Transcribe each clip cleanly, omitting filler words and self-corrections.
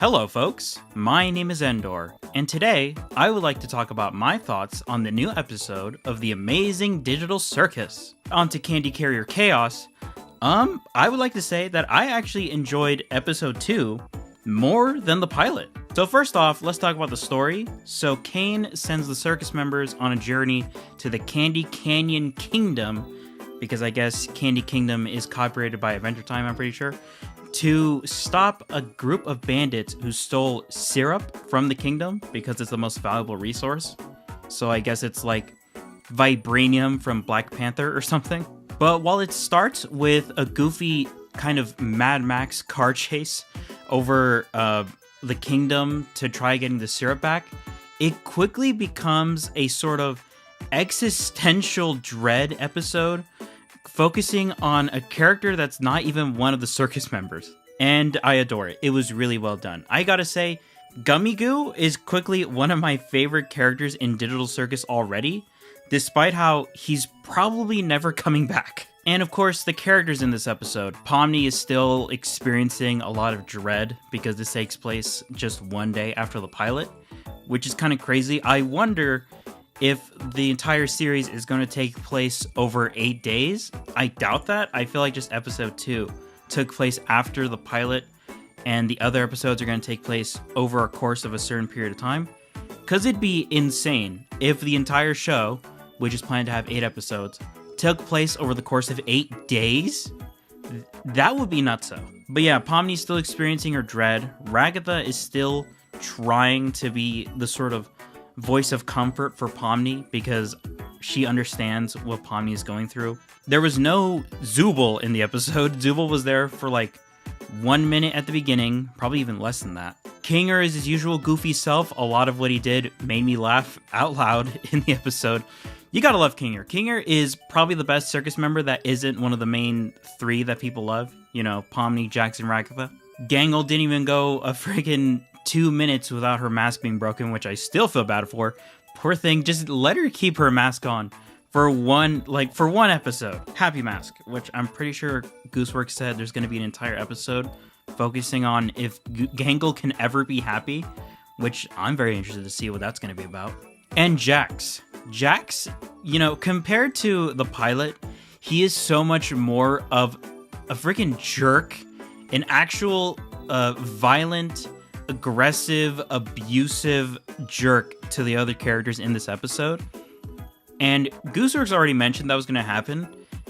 Hello, folks. My name is Endor, and today I would like to talk about my thoughts on the new episode of the Amazing Digital Circus. On to Candy Carrier Chaos. I would like to say that I actually enjoyed episode 2 more than the pilot. So first off, let's talk about the story. So Kane sends the circus members on a journey to the Candy Canyon Kingdom, because I guess Candy Kingdom is copyrighted by Adventure Time, I'm pretty sure, to stop a group of bandits who stole syrup from the kingdom because it's the most valuable resource. So I guess it's like vibranium from Black Panther or something. But while it starts with a goofy kind of Mad Max car chase over the kingdom to try getting the syrup back, it quickly becomes a sort of existential dread episode focusing on a character that's not even one of the circus members. And I adore it. It was really well done. I gotta say, Gummigoo is quickly one of my favorite characters in Digital Circus already, despite how he's probably never coming back. And of course, the characters in this episode. Pomni is still experiencing a lot of dread because this takes place just one day after the pilot, which is kind of crazy. I wonder if the entire series is going to take place over 8 days. I doubt that. I feel like just episode 2 took place after the pilot, and the other episodes are going to take place over a course of a certain period of time. Because it'd be insane if the entire show, which is planned to have 8 episodes, took place over the course of 8 days. That would be nutso. But yeah, Pomni's still experiencing her dread. Ragatha is still trying to be the sort of voice of comfort for Pomni because she understands what Pomni is going through. There was no Zooble in the episode. Zooble was there for like 1 minute at the beginning, probably even less than that. Kinger is his usual goofy self. A lot of what he did made me laugh out loud in the episode. You gotta love Kinger. Kinger is probably the best circus member that isn't one of the main 3 that people love. You know, Pomni, Jax, and Ragatha. Gangle didn't even go a friggin' 2 minutes without her mask being broken, which I still feel bad for. Poor thing, just let her keep her mask on for one episode. Happy Mask, which I'm pretty sure Gooseworks said there's going to be an entire episode focusing on if Gangle can ever be happy, which I'm very interested to see what that's going to be about. And Jax, you know, compared to the pilot, he is so much more of a freaking jerk, an actual violent, aggressive, abusive jerk to the other characters in this episode. And Gooseworks already mentioned that was going to happen,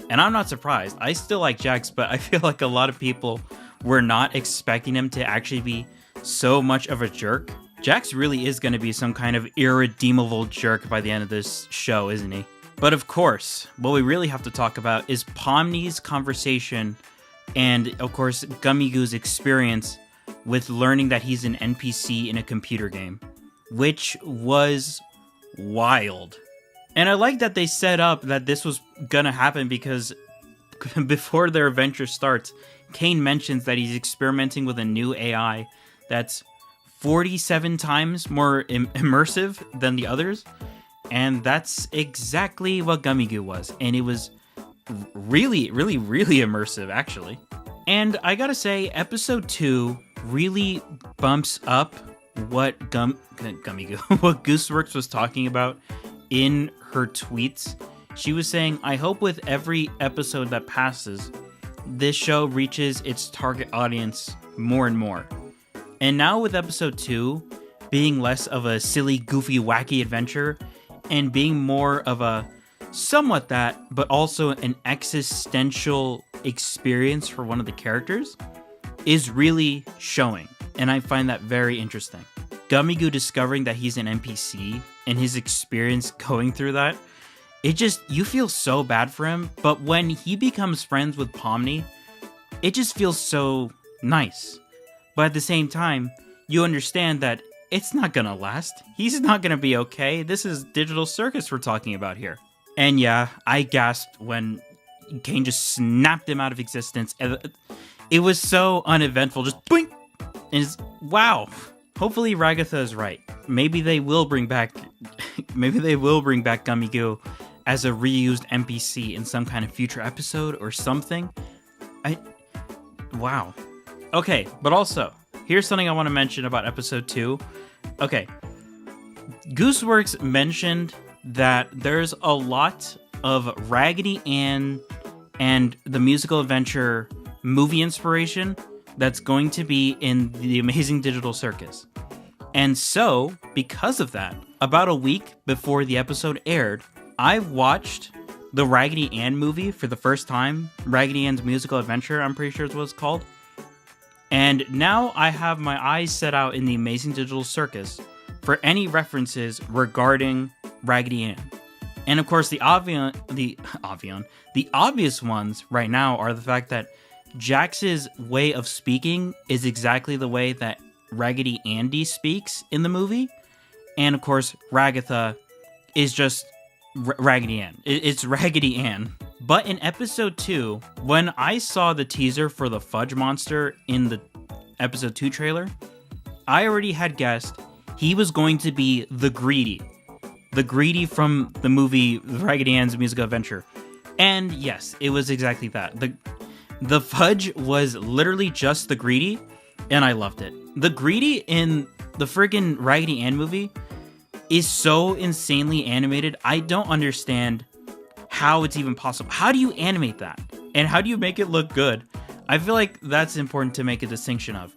and I'm not surprised. I still like Jax, but I feel like a lot of people were not expecting him to actually be so much of a jerk. Jax really is going to be some kind of irredeemable jerk by the end of this show, isn't he? But of course, what we really have to talk about is Pomni's conversation and, of course, Gummigoo's experience with learning that he's an NPC in a computer game, which was wild. And I like that they set up that this was gonna happen because before their adventure starts, Kane mentions that he's experimenting with a new AI that's 47 times more immersive than the others, and that's exactly what Gummigoo was, and it was really immersive, actually. And I gotta say, episode 2 really bumps up what Gummigoo, what Gooseworks was talking about in her tweets. She was saying, I hope with every episode that passes, this show reaches its target audience more and more. And now with episode 2 being less of a silly, goofy, wacky adventure and being more of a somewhat that, but also an existential experience for one of the characters, is really showing. And I find that very interesting. Gummigoo discovering that he's an NPC and his experience going through that, you feel so bad for him, but when he becomes friends with Pomni, it just feels so nice. But at the same time, you understand that it's not gonna last. He's not gonna be okay. This is Digital Circus we're talking about here. And yeah, I gasped when Kane just snapped him out of existence. It was so uneventful, just boink! And wow. Hopefully Ragatha is right. Maybe they will bring back Gummigoo as a reused NPC in some kind of future episode or something. Wow. Okay, but also, here's something I want to mention about episode 2. Okay, Gooseworks mentioned that there's a lot of Raggedy Ann and the musical adventure movie inspiration that's going to be in the Amazing Digital Circus. And so, because of that, about a week before the episode aired, I watched the Raggedy Ann movie for the first time. Raggedy Ann's Musical Adventure, I'm pretty sure is what it's called. And now I have my eyes set out in the Amazing Digital Circus for any references regarding Raggedy Ann. And of course, the obvious ones right now are the fact that Jax's way of speaking is exactly the way that Raggedy Andy speaks in the movie. And of course, Ragatha is just Raggedy Ann. It's Raggedy Ann. But in episode 2, when I saw the teaser for the Fudge Monster in the episode 2 trailer, I already had guessed he was going to be the Greedy. The Greedy from the movie Raggedy Ann's Musical Adventure. And yes, it was exactly that. The Fudge was literally just the Greedy, and I loved it. The Greedy in the friggin' Raggedy Ann movie is so insanely animated. I don't understand how it's even possible. How do you animate that? And how do you make it look good? I feel like that's important to make a distinction of.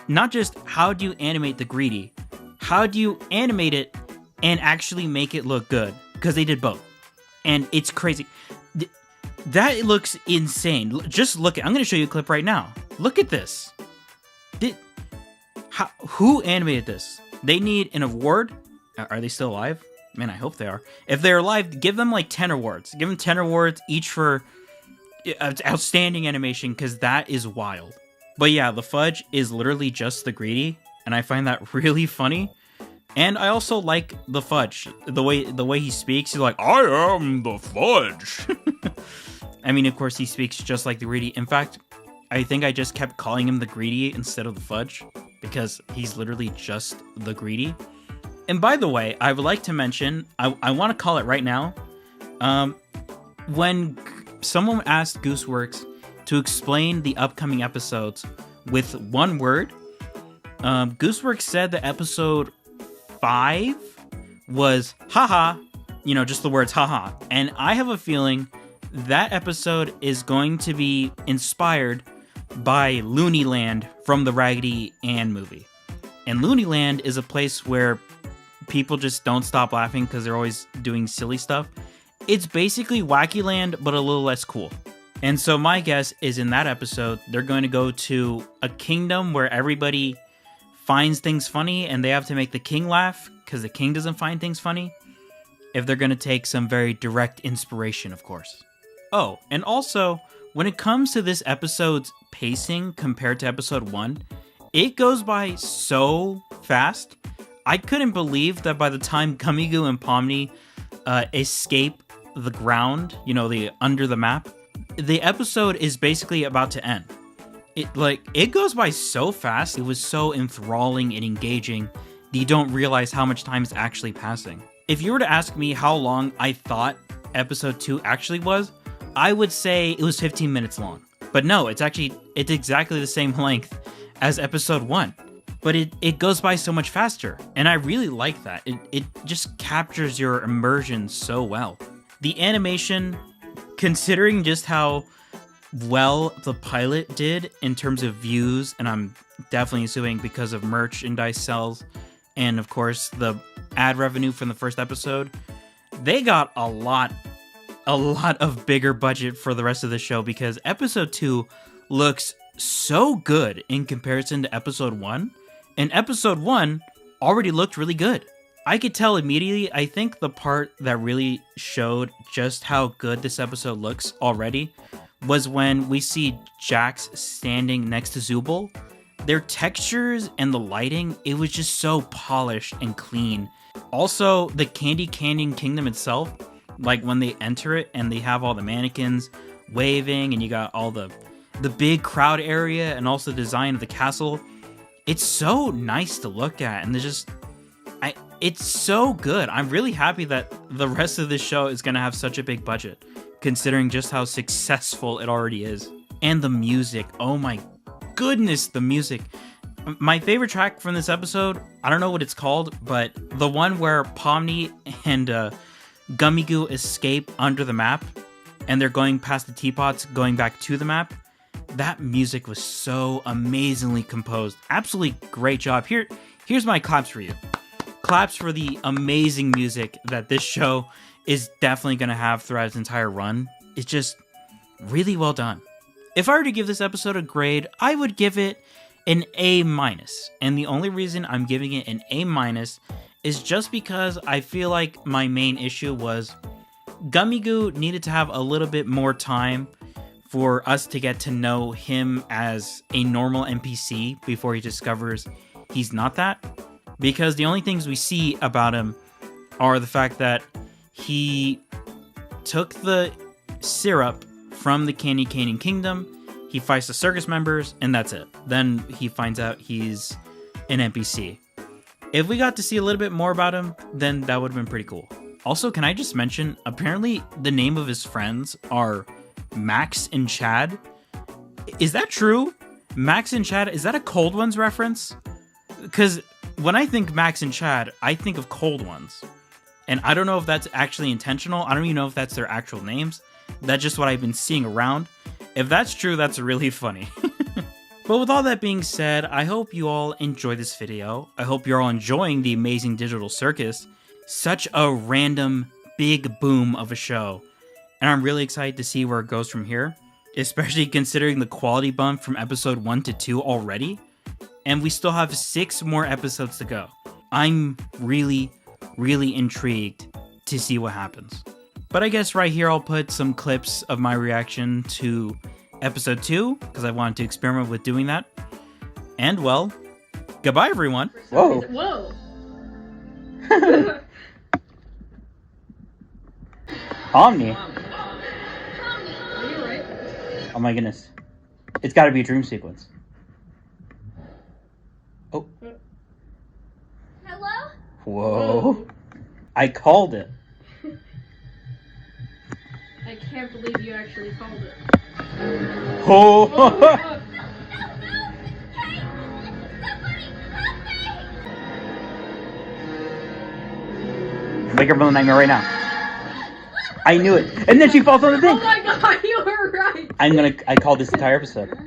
Not just how do you animate the Greedy, how do you animate it and actually make it look good? Because they did both. And it's crazy. That looks insane. Just look at, I'm going to show you a clip right now. Look at this. Who animated this? They need an award. Are they still alive? Man, I hope they are. If they're alive, give them like 10 awards. Give them 10 awards each for outstanding animation, because that is wild. But yeah, the Fudge is literally just the Greedy, and I find that really funny. And I also like the Fudge. The way he speaks, he's like, I am the Fudge. I mean, of course, he speaks just like the Greedy. In fact, I think I just kept calling him the Greedy instead of the Fudge, because he's literally just the Greedy. And by the way, I would like to mention, I want to call it right now, when someone asked Gooseworks to explain the upcoming episodes with one word, Gooseworks said that episode 5 was haha, just the words haha. And I have a feeling that episode is going to be inspired by Looneyland from the Raggedy Ann movie. And Looneyland is a place where people just don't stop laughing because they're always doing silly stuff. It's basically Wacky Land, but a little less cool. And so my guess is in that episode, they're going to go to a kingdom where everybody finds things funny and they have to make the king laugh because the king doesn't find things funny. If they're going to take some very direct inspiration, of course. Oh, and also, when it comes to this episode's pacing compared to episode 1, it goes by so fast. I couldn't believe that by the time Gummigoo and Pomni escape the ground, the under the map, the episode is basically about to end. It goes by so fast. It was so enthralling and engaging that you don't realize how much time is actually passing. If you were to ask me how long I thought episode 2 actually was, I would say it was 15 minutes long. But no, it's exactly the same length as episode 1. But it goes by so much faster. And I really like that. It just captures your immersion so well. The animation, considering just how well the pilot did in terms of views, and I'm definitely assuming because of merchandise sales, and of course the ad revenue from the first episode, they got a lot of bigger budget for the rest of the show, because episode 2 looks so good in comparison to episode 1. And episode 1 already looked really good. I could tell immediately. I think the part that really showed just how good this episode looks already was when we see Jax standing next to Zooble. Their textures and the lighting, it was just so polished and clean. Also, the Candy Canyon Kingdom itself, like when they enter it and they have all the mannequins waving and you got all the big crowd area and also the design of the castle. It's so nice to look at, and it's so good. I'm really happy that the rest of this show is going to have such a big budget, considering just how successful it already is. And the music, oh my goodness, the music. My favorite track from this episode, I don't know what it's called, but the one where Pomni and Gummigoo escape under the map, and they're going past the teapots, going back to the map. That music was so amazingly composed. Absolutely great job. Here's my claps for you. Claps for the amazing music that this show is definitely going to have throughout its entire run. It's just really well done. If I were to give this episode a grade, I would give it an A-. And the only reason I'm giving it an A- is just because I feel like my main issue was Gummigoo needed to have a little bit more time for us to get to know him as a normal NPC before he discovers he's not that. Because the only things we see about him are the fact that he took the syrup from the Candy Caning Kingdom, he fights the circus members, and that's it. Then he finds out he's an NPC. If we got to see a little bit more about him, then that would have been pretty cool. Also, can I just mention, apparently the name of his friends are Max and Chad. Is that true? Max and Chad, is that a Cold Ones reference? Because when I think Max and Chad, I think of Cold Ones. And I don't know if that's actually intentional. I don't even know if that's their actual names. That's just what I've been seeing around. If that's true, that's really funny. But with all that being said, I hope you all enjoy this video. I hope you're all enjoying the Amazing Digital Circus. Such a random, big boom of a show. And I'm really excited to see where it goes from here. Especially considering the quality bump from episode 1 to 2 already. And we still have 6 more episodes to go. I'm really intrigued to see what happens. But I guess right here I'll put some clips of my reaction to episode 2, because I wanted to experiment with doing that. And well, goodbye everyone. Whoa. Whoa. Omni. Are you right? Oh my goodness. It's gotta be a dream sequence. Oh. Hello? Whoa. I called it. I can't believe you actually called it. Oh. Oh. Wake up from the nightmare right now. I knew it. And then she falls on the thing. Oh my god, you were right. I called this entire episode.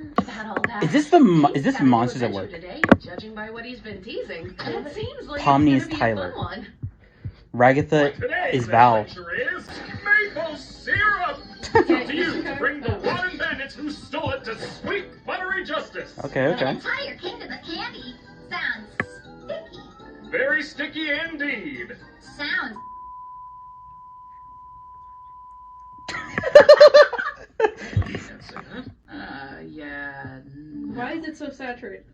Is this Monsters at Work? Today, judging by what he's been teasing, it seems like Pomni it's is gonna be a Tyler. fun one. Ragatha is Val. Is maple syrup. To you, bring the rotten bandits who stole it to sweet buttery justice. Okay. An entire kingdom of candy sounds sticky. Very sticky indeed. Sounds. Yeah. Why is it so saturated?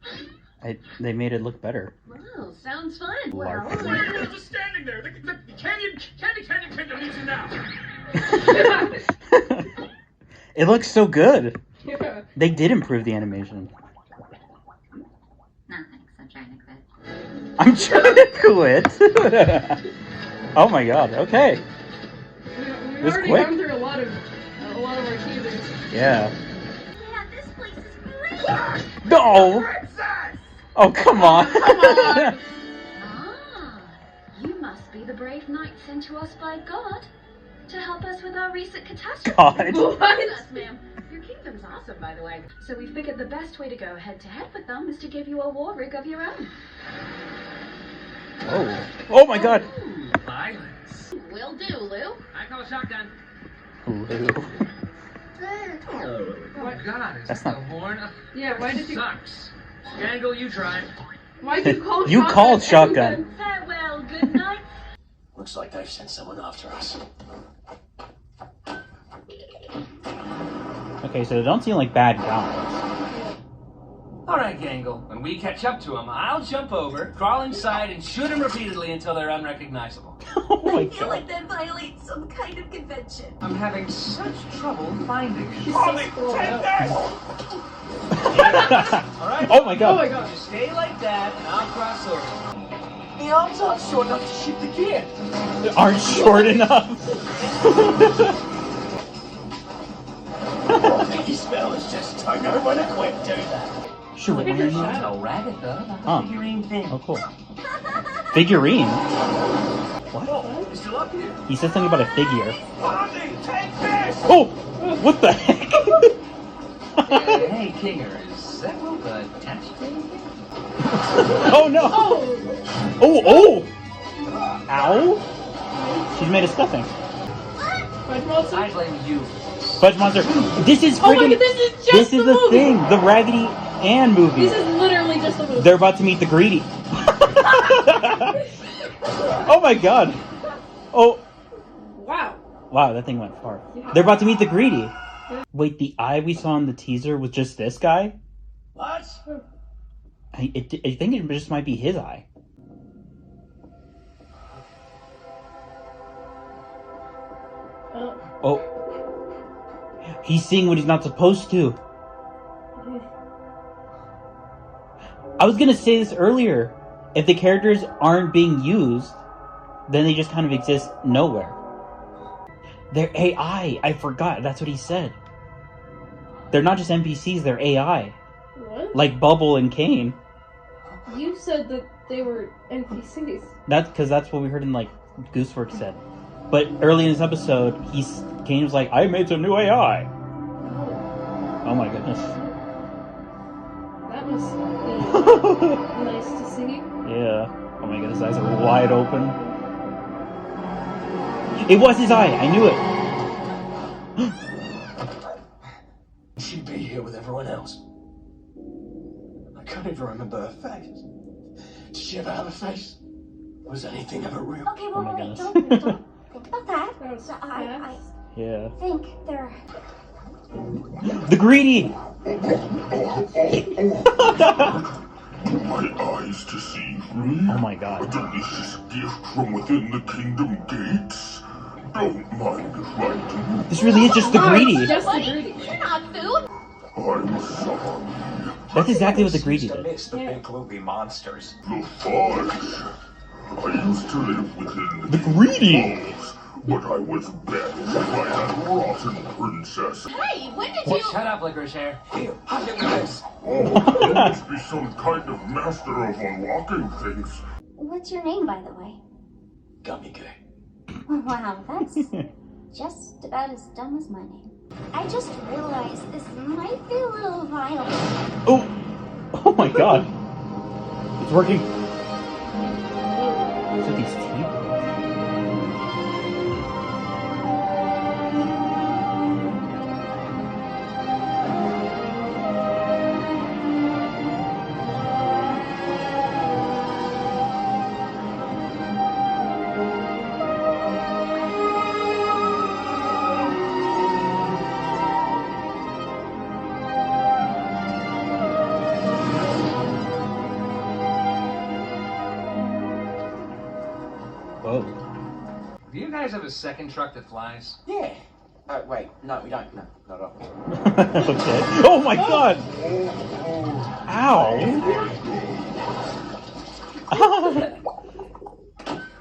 They made it look better. Wow, sounds fun. Lark. Why are you just standing there? The candy kingdom needs you now. It looks so good. Yeah. They did improve the animation. No thanks, I'm trying to quit. I'm trying to quit. Oh my god. Okay. We've was already quick. gone through a lot of our teasers. Yeah. Yeah, this place is great. No. Oh come on. Come on. Ah, you must be the brave knight sent to us by God to help us with our recent catastrophe. God. What? Yes, ma'am. Your kingdom's awesome, by the way. So we figured the best way to go head-to-head with them is to give you a war rig of your own. Oh. Oh my god. Violence. Will do, Lou. I call a shotgun. Lou. Oh God, is That's that not- the horn? Yeah, why did you? Sucks. Gangle, you try. Why'd you call? You shotgun called shotgun. anything? Farewell, good night. Looks like they've sent someone after us. Okay, so they don't seem like bad guys. All right, Gangle. When we catch up to them, I'll jump over, crawl inside, and shoot them repeatedly until they're unrecognizable. Oh my I feel like god. that violates some kind of convention. I'm having such trouble finding it. Only 10 days. All right. Oh my god. Oh my god. Just stay like that, and I'll cross over. The arms aren't short enough to shoot the kid. They aren't short enough. These fellas just don't know when to quit, do that. Sure, Look why at are the you? shadow. No rabbit though. Not Huh. the figurine thing. Oh, cool. Figurine? What? Oh, you're still up here? He said something about a figure. Blondie, take this! Oh! What the heck? Hey, Kinger, is that rope attached to anything? Oh no! Oh! Oh! Oh! Ow! She's made of stuffing. Fudge monster? I blame you. Fudge Monster. This is Oh my friggin' god, this is just this is the the movie! thing. The Raggedy Ann movie. This is literally just the movie. They're about to meet the Greedy. Oh my god. Oh. Wow. Wow, that thing went far. They're about to meet the Greedy. Wait, the eye we saw in the teaser was just this guy? What? I think it just might be his eye. Oh. He's seeing what he's not supposed to. I was gonna say this earlier. If the characters aren't being used, then they just kind of exist nowhere. They're AI. I forgot. That's what he said. They're not just NPCs, they're AI. What? Like Bubble and Kane. You said that they were NPCs. That's because that's what we heard in like Goosework said. But early in this episode, Kane was like, I made some new AI. Oh my goodness. That must be nice to see. Yeah. Oh my god, his eyes are wide open. It was his eye! I knew it! She'd be here with everyone else. I can't even remember her face. Did she ever have a face? Was anything ever real? Okay, Oh well, my wait, goodness. don't think about that. That was So I Yeah. think they're... The Greedy! My eyes deceive me. Oh my A god. delicious gift from within the kingdom gates. Don't mind if I do. This really is just the Greedy! Just the greedy. You're not food. I'm sorry. That's exactly what the Greedy Seems to did. miss the big gloopy monsters. The fudge. I used to live within The Greedy! walls, but I was banished by that rotten princess. Hey, when did you... Shut up, licorice hair. Here, I'll get with this. Oh, you must be some kind of master of unlocking things. What's your name, by the way? Gummigoo. Wow, that's just about as dumb as my name. I just realized this might be a little violent. Oh! Oh my god. It's working. What's with these teeth? Whoa. Do you guys have a second truck that flies? Yeah. Wait, no, we don't. No, not at all. Okay. Oh my god! Ow!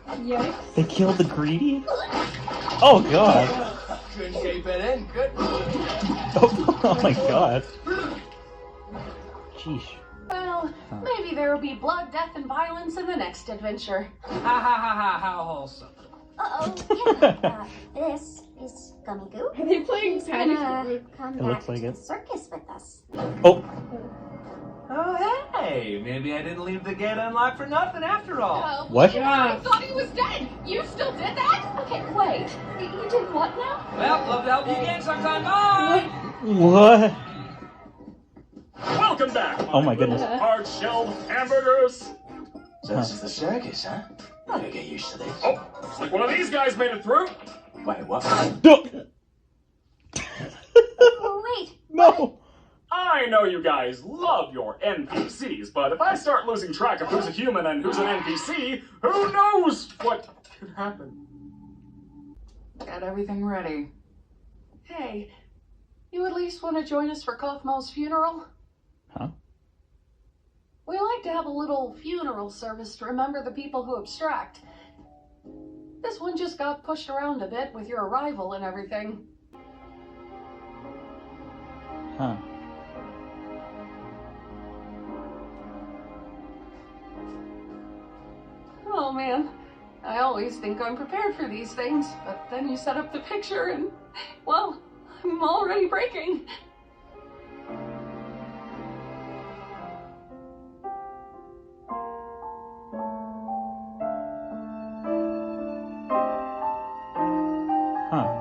Yikes. They killed the Greedy? Oh god! Couldn't keep it in, could Oh my god. Sheesh. Well, maybe there will be blood, death, and violence in the next adventure. Ha ha ha ha, how wholesome. Uh-oh, yeah. This is Gummigoo. Are they playing He's Panic? gonna come It back looks like to it. the circus with us. Oh! Oh, hey, maybe I didn't leave the gate unlocked for nothing after all. What? Yeah. thought he was dead. You still did that? Okay, wait. You did what now? Well, love to help you again sometime. Bye! What? Welcome back. Oh my goodness. Hard-shelled hamburgers. So this is the circus, huh? I gotta get used to this. Oh, looks like one of these guys made it through. Wait, what? Oh, wait. No! I know you guys love your NPCs, but if I start losing track of who's a human and who's an NPC, who knows what could happen? Got everything ready. Hey, you at least want to join us for Kaufmo's funeral? Huh? We like to have a little funeral service to remember the people who abstract. This one just got pushed around a bit with your arrival and everything. Huh. man. I always think I'm prepared for these things, but then you set up the picture and, well, I'm already breaking. Huh.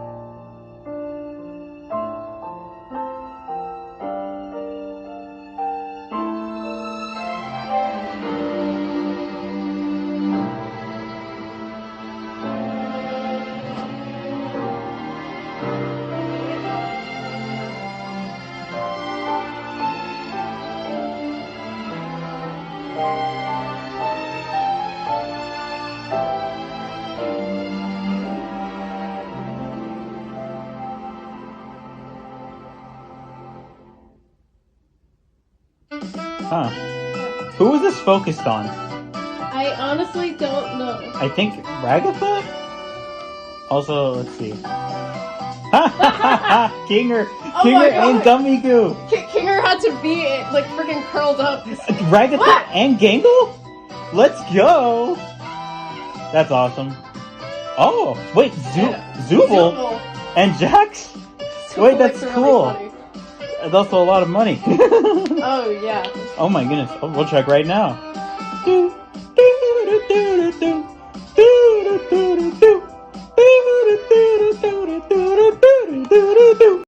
Huh. Who was this focused on? I honestly don't know. I think Ragatha? Also, let's see. Kinger! Oh Kinger my and God. Gummigoo! Kinger had to be like freaking curled up. Ragatha What? and Gangle? Let's go! That's awesome. Oh, wait, Zooble Zooble. and Jax? Zooble Wait, that's looks cool. Really funny. That's also a lot of money. Oh yeah. Oh my goodness, oh, we'll check right now. Do, do, do, do, do, do, do, do, do.